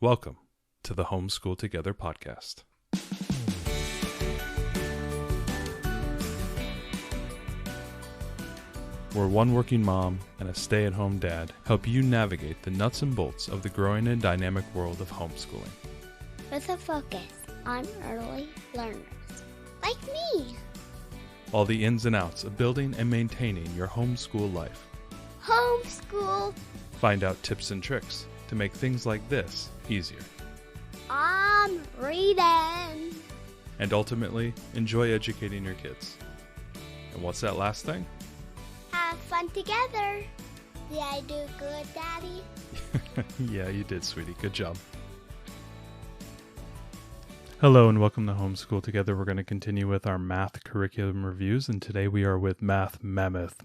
Welcome to the Homeschool Together podcast. Where one working mom and a stay-at-home dad help you navigate the nuts and bolts of the growing and dynamic world of homeschooling. With a focus on early learners, like me. All the ins and outs of building and maintaining your homeschool life. Homeschool. Find out tips and tricks to make things like this easier. I'm reading. And ultimately, enjoy educating your kids. And what's that last thing? Have fun together. Did I do good, Daddy? Yeah, you did, sweetie. Good job. Hello and welcome to Homeschool Together. We're going to continue with our math curriculum reviews, and today we are with Math Mammoth.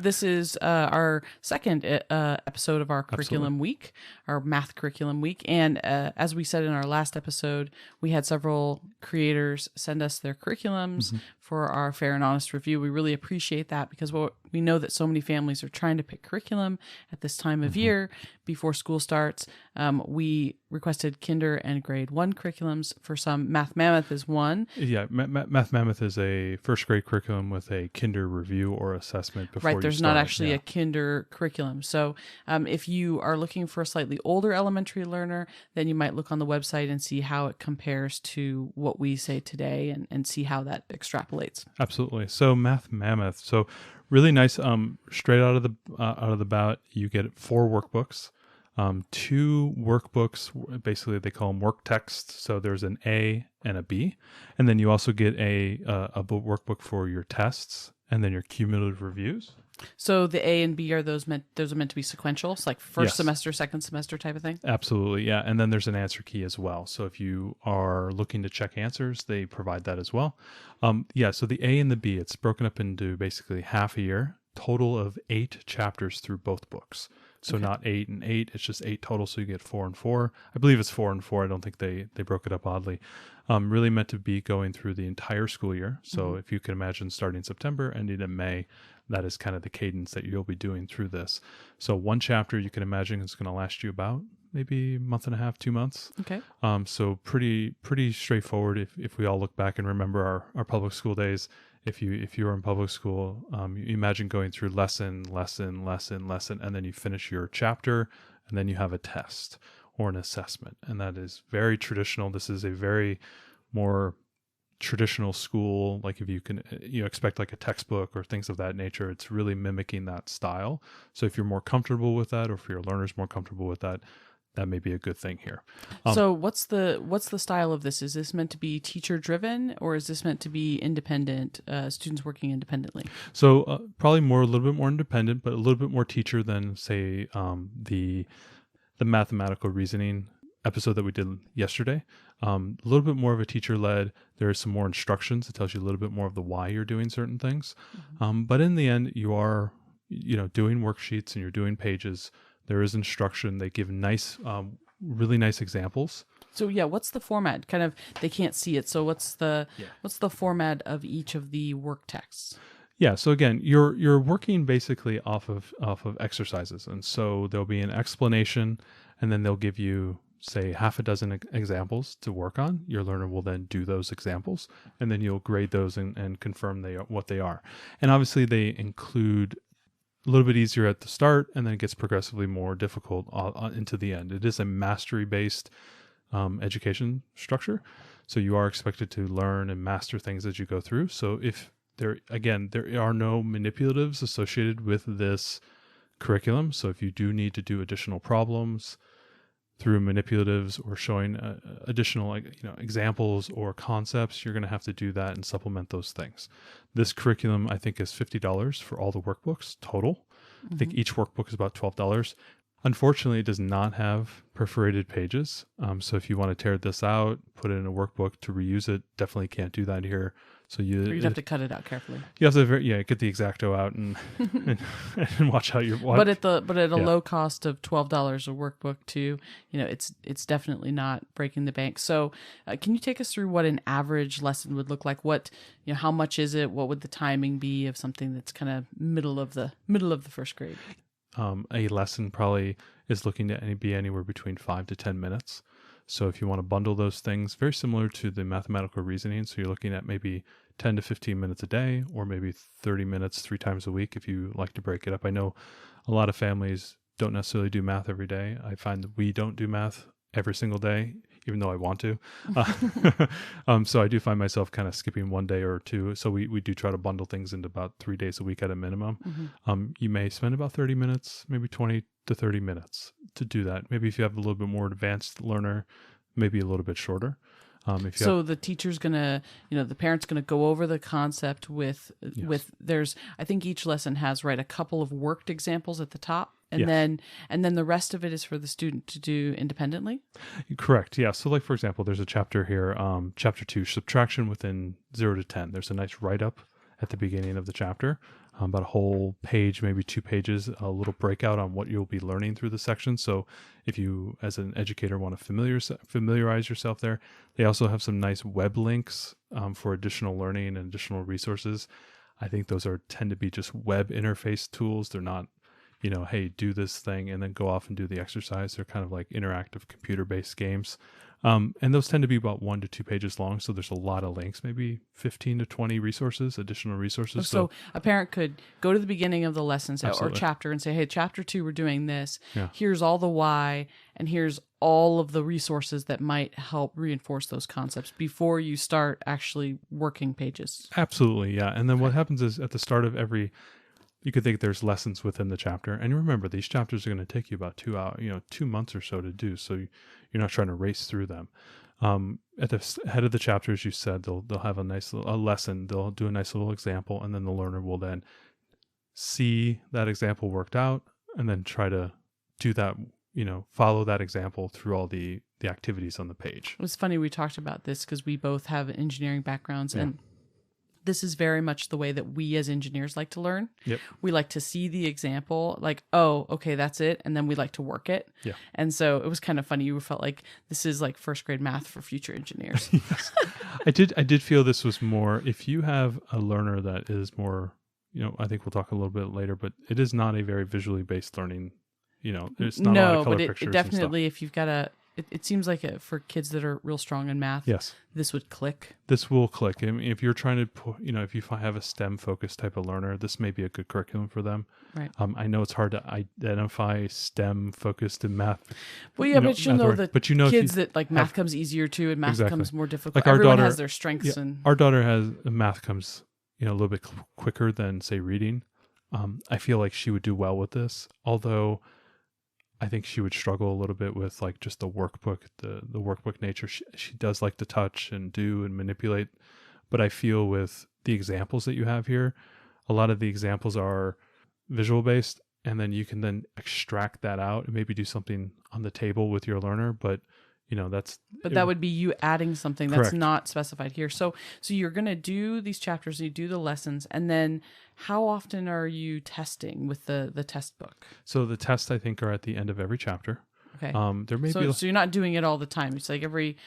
This is our second episode of our curriculum week, our math curriculum week. And as we said in our last episode, we had several creators send us their curriculums for our fair and honest review. We really appreciate that because we know that so many families are trying to pick curriculum at this time of year before school starts. We requested kinder and grade 1 curriculums for some. Math Mammoth is one. Yeah, Math Mammoth is a first grade curriculum with a kinder review or assessment before Right, there's not actually a kinder curriculum. So if you are looking for a slightly older elementary learner, then you might look on the website and see how it compares to what we say today and see how that extrapolates. Absolutely. So Math Mammoth. So really nice. Straight out of the bat, you get 4 workbooks. 2 workbooks, basically they call them work texts. So there's an A and a B. And then you also get a workbook for your tests and then your cumulative reviews. So the A and B, are those meant to be sequential? It's like first Yes. semester, second semester type of thing? Absolutely, yeah. And then there's an answer key as well. So if you are looking to check answers, they provide that as well. So the A and the B, it's broken up into basically half a year, total of 8 chapters through both books. So not 8 and 8, it's just 8 total, so you get 4 and 4. I believe it's 4 and 4. I don't think they broke it up oddly. Really meant to be going through the entire school year. So if you can imagine starting September, ending in May, that is kind of the cadence that you'll be doing through this. So one chapter you can imagine is going to last you about maybe a month and a half, 2 months. Okay. So pretty straightforward if we all look back and remember our public school days. If you were in public school, you imagine going through lesson, and then you finish your chapter, and then you have a test or an assessment. And that is very traditional. This is a very more traditional school. Like if you can, expect like a textbook or things of that nature, it's really mimicking that style. So if you're more comfortable with that, or if your learner's more comfortable with that, that may be a good thing here. So what's the style of this? Is this meant to be teacher driven, or is this meant to be independent, students working independently? So probably a little bit more independent, but a little bit more teacher than say the mathematical reasoning episode that we did yesterday. A little bit more of a teacher led. There are some more instructions. It tells you a little bit more of the why you're doing certain things. But in the end, you are doing worksheets and you're doing pages. There is instruction. They give nice, really nice examples. So what's the format? Kind of, they can't see it. So what's the format of each of the work texts? Yeah. So again, you're working basically off of exercises, and so there'll be an explanation, and then they'll give you say half a dozen examples to work on. Your learner will then do those examples, and then you'll grade those and confirm what they are. And obviously, they include a little bit easier at the start, and then it gets progressively more difficult into the end. It is a mastery-based education structure, so you are expected to learn and master things as you go through. So if there are no manipulatives associated with this curriculum. So if you do need to do additional problems through manipulatives or showing additional examples or concepts, you're going to have to do that and supplement those things. This curriculum, I think, is $50 for all the workbooks total. I think each workbook is about $12. Unfortunately, it does not have perforated pages. So if you want to tear this out, put it in a workbook to reuse it, definitely can't do that here. So you'd have to cut it out carefully. You have to get the X-Acto out and watch how you're. But at a low cost of $12 a workbook too, it's definitely not breaking the bank. So can you take us through what an average lesson would look like? What how much is it? What would the timing be of something that's kind of middle of the first grade? A lesson probably is looking to be anywhere between 5 to 10 minutes. So if you want to bundle those things, very similar to the mathematical reasoning. So you're looking at maybe 10 to 15 minutes a day, or maybe 30 minutes 3 times a week if you like to break it up. I know a lot of families don't necessarily do math every day. I find that we don't do math every single day, even though I want to. So I do find myself kind of skipping one day or two. So we do try to bundle things into about 3 days a week at a minimum. You may spend about 30 minutes, maybe 20 to 30 minutes to do that. Maybe if you have a little bit more advanced learner, maybe a little bit shorter. The teacher's gonna, the parent's gonna go over the concept with I think each lesson has a couple of worked examples at the top, and then the rest of it is for the student to do independently. Correct. Yeah. So like, for example, there's a chapter here, chapter 2, subtraction within 0 to 10. There's a nice write-up at the beginning of the chapter, about a whole page, maybe 2 pages, a little breakout on what you'll be learning through the section. So if you, as an educator, want to familiarize yourself there, they also have some nice web links for additional learning and additional resources. I think those tend to be just web interface tools. They're not, hey, do this thing and then go off and do the exercise. They're kind of like interactive computer-based games. And those tend to be about 1 to 2 pages long. So there's a lot of links, maybe 15 to 20 additional resources. So a parent could go to the beginning of the lesson or Absolutely. chapter and say, hey, chapter 2, we're doing this. Yeah. Here's all the why, and here's all of the resources that might help reinforce those concepts before you start actually working pages. Absolutely. Yeah. And then what happens is at the start of you could think there's lessons within the chapter. And remember, these chapters are going to take you about 2 hours, 2 months or so to do. So you're not trying to race through them. At the head of the chapter, as you said, they'll have a nice a lesson. They'll do a nice little example, and then the learner will then see that example worked out and then try to do that, follow that example through all the activities on the page. It was funny we talked about this because we both have engineering backgrounds, and this is very much the way that we as engineers like to learn. Yep. We like to see the example, like, oh, okay, that's it. And then we like to work it. Yeah. And so it was kind of funny. You felt like this is like first grade math for future engineers. Yes. I did feel this was more, if you have a learner that is more, I think we'll talk a little bit later, but it is not a very visually based learning, there's not a lot of color pictures. It definitely, if you've got it seems like for kids that are real strong in math, yes, this would click. This will click. I mean, if you're trying to, if you have a STEM focused type of learner, this may be a good curriculum for them. Right. I know it's hard to identify STEM focused in math. But kids that like math comes easier to, and math exactly. comes more difficult. Like Everyone our daughter has their strengths, and our daughter has math comes, a little bit quicker than say reading. I feel like she would do well with this, although I think she would struggle a little bit with like just the workbook, the workbook nature. She does like to touch and do and manipulate, but I feel with the examples that you have here, a lot of the examples are visual based, and then you can then extract that out and maybe do something on the table with your learner. But that would be you adding something that's not specified here. So you're going to do these chapters, you do the lessons, and then how often are you testing with the test book? So the tests, I think, are at the end of every chapter. Okay. There may be. So you're not doing it all the time. It's like every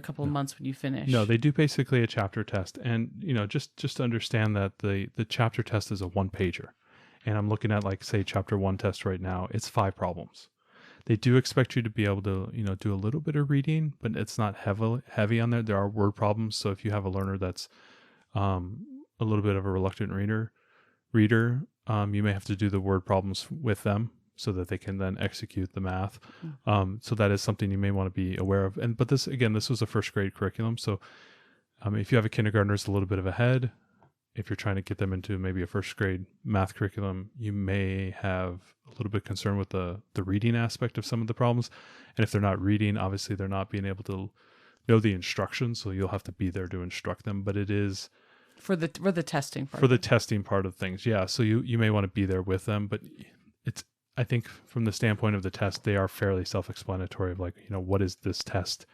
couple of months when you finish. No, they do basically a chapter test, and just to understand that the chapter test is a 1-pager, and I'm looking at like say chapter 1 test right now. It's 5 problems. They do expect you to be able to, do a little bit of reading, but it's not heavy on there. There are word problems. So if you have a learner that's a little bit of a reluctant reader, you may have to do the word problems with them so that they can then execute the math. So that is something you may want to be aware of. But this was a first grade curriculum. So if you have a kindergartner, it's a little bit of ahead. If you're trying to get them into maybe a first grade math curriculum, you may have a little bit concern with the reading aspect of some of the problems. And if they're not reading, obviously they're not being able to know the instructions. So you'll have to be there to instruct them. But it is for the testing part. For the testing part of things. Yeah. So you may want to be there with them, but I think from the standpoint of the test, they are fairly self-explanatory of like, what is this test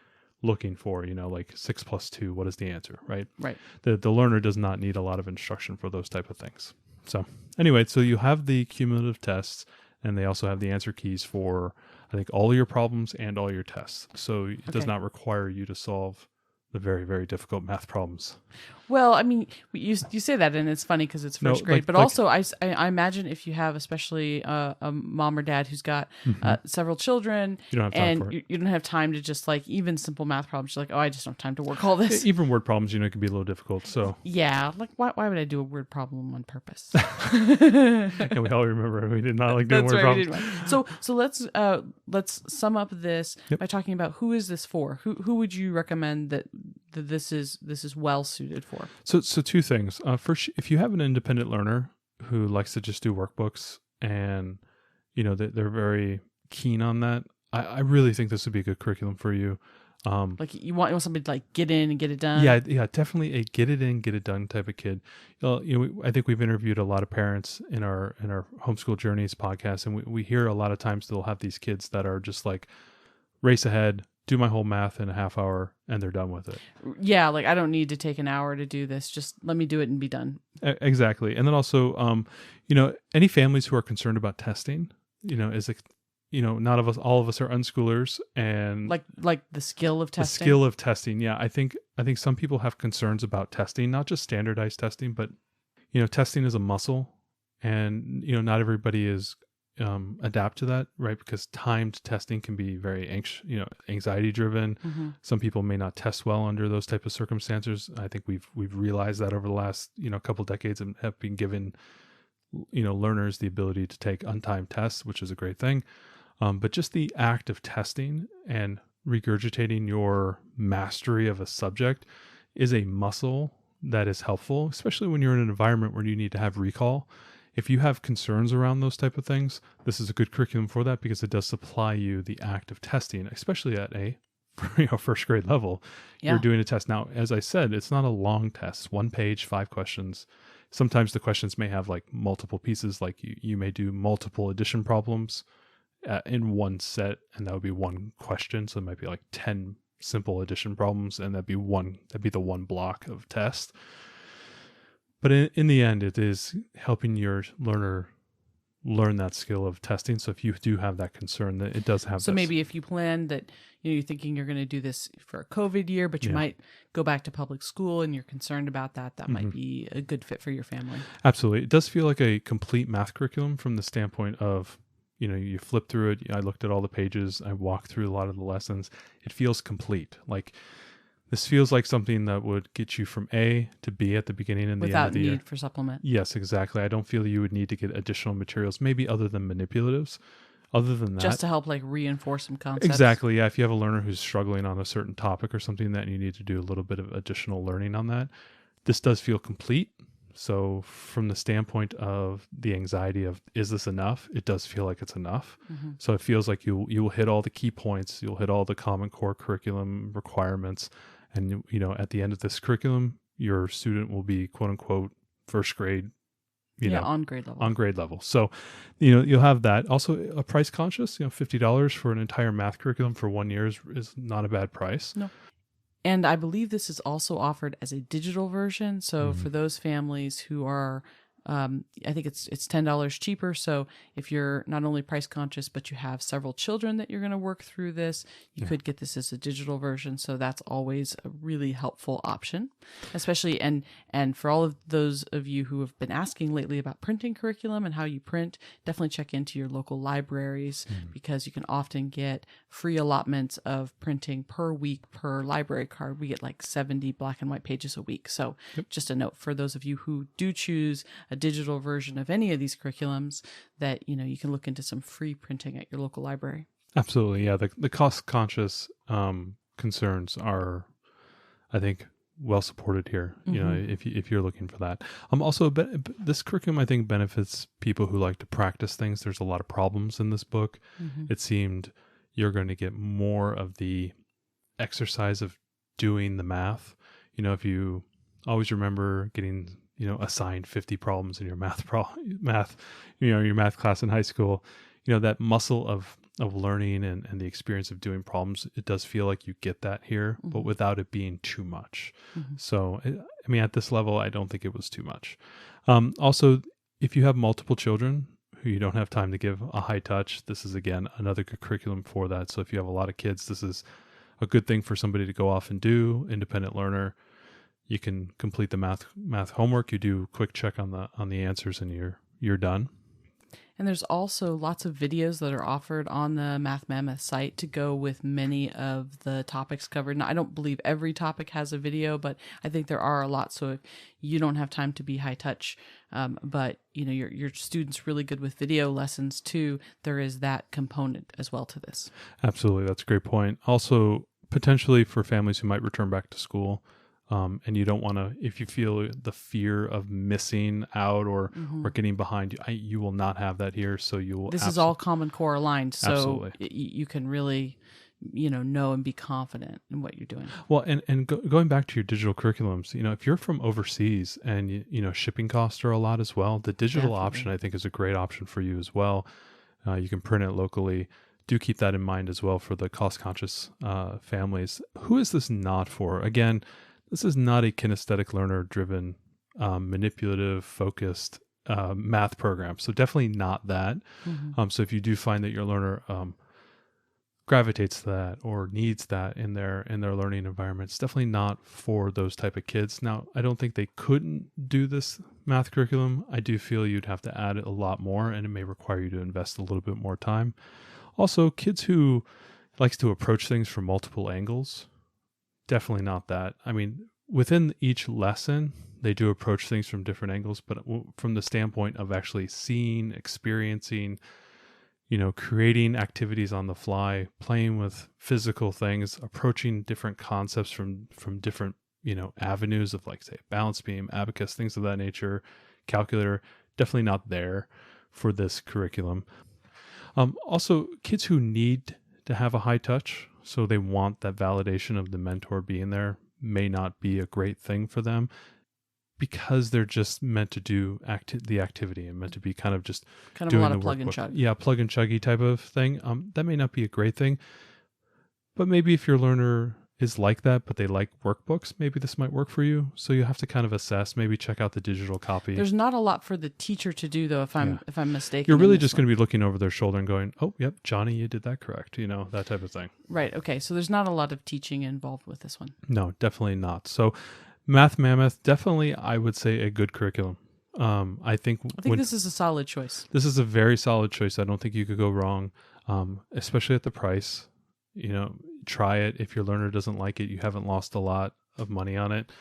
looking for, like 6 + 2, what is the answer, right? Right. The learner does not need a lot of instruction for those type of things. So anyway, so you have the cumulative tests, and they also have the answer keys for, I think, all your problems and all your tests. So it does not require you to solve the very, very difficult math problems. Well, I mean, you say that, and it's funny because it's first grade. But also, I imagine if you have especially a mom or dad who's got several children, you don't have time for it. You don't have time to just like even simple math problems. You're like, oh, I just don't have time to work all this. Even word problems, it can be a little difficult. So yeah, like why would I do a word problem on purpose? And we all remember we did not like doing word problems. So let's sum up this by talking about who is this for? Who would you recommend that this is well suited for? So two things. First, if you have an independent learner who likes to just do workbooks and they're very keen on that, I really think this would be a good curriculum for you. Like you want somebody to like get in and get it done. Yeah, definitely a get it in, get it done type of kid. I think we've interviewed a lot of parents in our Homeschool Journeys podcast, and we hear a lot of times they'll have these kids that are just like race ahead, do my whole math in a half hour, and they're done with it. Yeah, like I don't need to take an hour to do this. Just let me do it and be done. Exactly. And then also, any families who are concerned about testing, is it, not all of us are unschoolers, and like the skill of testing. The skill of testing. Yeah, I think some people have concerns about testing, not just standardized testing, but testing is a muscle, and not everybody is adapt to that, right? Because timed testing can be very anxiety driven. Mm-hmm. Some people may not test well under those type of circumstances. I think we've realized that over the last couple decades, and have been given learners the ability to take untimed tests, which is a great thing. But just the act of testing and regurgitating your mastery of a subject is a muscle that is helpful, especially when you're in an environment where you need to have recall. If you have concerns around those type of things, this is a good curriculum for that, because it does supply you the act of testing, especially at a first grade level. Yeah. You're doing a test. Now, as I said, it's not a long test, 1 page, 5 questions. Sometimes the questions may have like multiple pieces, like you may do multiple addition problems in one set, and that would be one question. So it might be like 10 simple addition problems, and that'd be the one block of test. But in the end, it is helping your learner learn that skill of testing. So if you do have that concern, that it does have. So maybe if you plan that, you're thinking you're going to do this for a COVID year, but you might go back to public school and you're concerned about that might be a good fit for your family. Absolutely. It does feel like a complete math curriculum from the standpoint of, you flip through it. I looked at all the pages. I walked through a lot of the lessons. It feels complete. Like, this feels like something that would get you from A to B at the beginning and the end of the year. Without need for supplement. Yes, exactly. I don't feel you would need to get additional materials, maybe other than manipulatives. Other than that, just to help like reinforce some concepts. Exactly. Yeah. If you have a learner who's struggling on a certain topic or something that you need to do a little bit of additional learning on that, this does feel complete. So from the standpoint of the anxiety of, is this enough? It does feel like it's enough. Mm-hmm. So it feels like you will hit all the key points. You'll hit all the Common Core curriculum requirements. And, at the end of this curriculum, your student will be, quote unquote, first grade, on grade level. On grade level. So, you'll have that. Also, a price conscious, $50 for an entire math curriculum for 1 year is not a bad price. No. And I believe this is also offered as a digital version. So for those families who are, I think it's $10 cheaper. So if you're not only price conscious, but you have several children that you're going to work through this, you could get this as a digital version. So that's always a really helpful option, especially and for all of those of you who have been asking lately about printing curriculum and how you print, definitely check into your local libraries because you can often get free allotments of printing per week per library card. We get like 70 black and white pages a week. So just a note for those of you who do choose a digital version of any of these curriculums that, you can look into some free printing at your local library. Absolutely. Yeah. The cost conscious concerns are, I think, well supported here. If you're looking for that. Also, this curriculum, I think, benefits people who like to practice things. There's a lot of problems in this book. It seemed you're going to get more of the exercise of doing the math. If you always remember getting assigned 50 problems in your math, your math class in high school, that muscle of learning and the experience of doing problems, it does feel like you get that here, but without it being too much. So, at this level, I don't think it was too much. Also, if you have multiple children who you don't have time to give a high touch, this is, again, another good curriculum for that. So if you have a lot of kids, this is a good thing for somebody to go off and do. Independent learner, you can complete the math homework. You do a quick check on the answers, and you're done. And there's also lots of videos that are offered on the Math Mammoth site to go with many of the topics covered. Now, I don't believe every topic has a video, but I think there are a lot. So if you don't have time to be high touch, but your student's really good with video lessons too, there is that component as well to this. Absolutely. That's a great point. Also, potentially for families who might return back to school, and you don't want to, if you feel the fear of missing out or getting behind, you will not have that here. So you will. This is all Common Core aligned, so absolutely. You can really, know and be confident in what you're doing. Well, and going back to your digital curriculums, if you're from overseas and shipping costs are a lot as well, the digital Definitely. option I think is a great option for you as well. You can print it locally. Do keep that in mind as well for the cost-conscious families. Who is this not for? Again, this is not a kinesthetic learner-driven, manipulative, focused math program. So definitely not that. So if you do find that your learner gravitates to that or needs that in their learning environment, it's definitely not for those type of kids. Now, I don't think they couldn't do this math curriculum. I do feel you'd have to add a lot more, and it may require you to invest a little bit more time. Also, kids who likes to approach things from multiple angles, definitely not that. I mean, within each lesson, they do approach things from different angles, but from the standpoint of actually seeing, experiencing, creating activities on the fly, playing with physical things, approaching different concepts from different, avenues of, like, say, balance beam, abacus, things of that nature, calculator, definitely not there for this curriculum. Also, kids who need to have a high touch, so they want that validation of the mentor being there, may not be a great thing for them because they're just meant to do the activity and meant to be kind of doing a lot the of plug and workbook. chug. Yeah, plug and chuggy type of thing. That may not be a great thing, but maybe if your learner is like that, but they like workbooks, maybe this might work for you. So you have to kind of assess, maybe check out the digital copy. There's not a lot for the teacher to do, though, if I'm mistaken. You're really just going to be looking over their shoulder and going, oh, yep, Johnny, you did that correct. That type of thing. Right. Okay. So there's not a lot of teaching involved with this one. No, definitely not. So Math Mammoth, definitely, I would say a good curriculum. I think this is a solid choice. This is a very solid choice. I don't think you could go wrong, especially at the price. Try it. If your learner doesn't like it, you haven't lost a lot of money on it.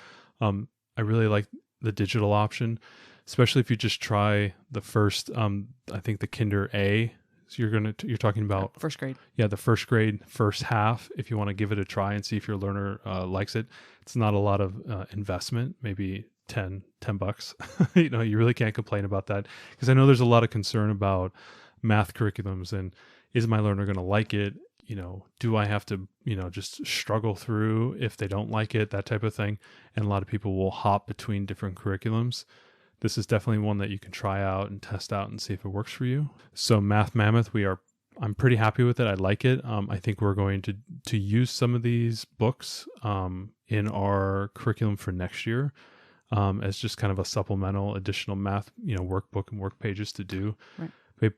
I really like the digital option, especially if you just try the first, I think the Kinder A. So you're talking about first grade. Yeah, the first grade, first half. If you want to give it a try and see if your learner likes it, it's not a lot of investment, maybe $10. You really can't complain about that, because I know there's a lot of concern about math curriculums and is my learner going to like it? Do I have to, just struggle through if they don't like it, that type of thing. And a lot of people will hop between different curriculums. This is definitely one that you can try out and test out and see if it works for you. So Math Mammoth, I'm pretty happy with it. I like it. I think we're going to use some of these books in our curriculum for next year as just kind of a supplemental additional math, workbook and work pages to do. Right.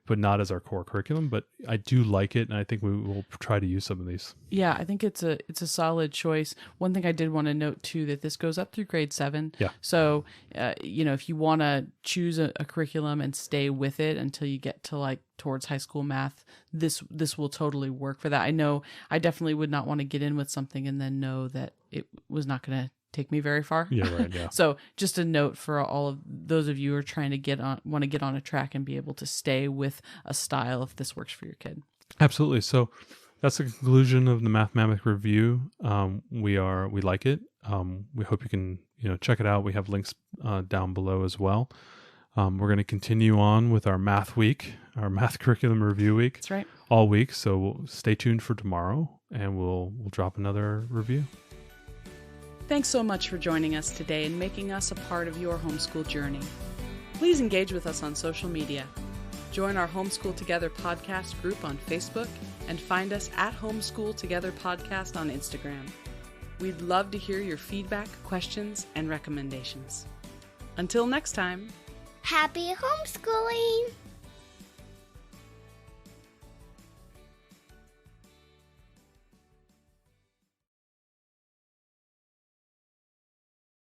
But not as our core curriculum. But I do like it, and I think we will try to use some of these. Yeah, I think it's a solid choice. One thing I did want to note too, that this goes up through grade 7. Yeah. So, if you want to choose a curriculum and stay with it until you get to towards high school math, this will totally work for that. I know I definitely would not want to get in with something and then know that it was not going to take me very far. Yeah, right. Yeah. So just a note for all of those of you who are trying to want to get on a track and be able to stay with a style if this works for your kid. Absolutely. So that's the conclusion of the Math Mammoth review. We like it. We hope you can check it out. We have links down below as well. We're going to continue on with our math week, our math curriculum review week. That's right. All week. So stay tuned for tomorrow, and we'll drop another review. Thanks so much for joining us today and making us a part of your homeschool journey. Please engage with us on social media. Join our Homeschool Together podcast group on Facebook and find us at Homeschool Together Podcast on Instagram. We'd love to hear your feedback, questions, and recommendations. Until next time. Happy homeschooling!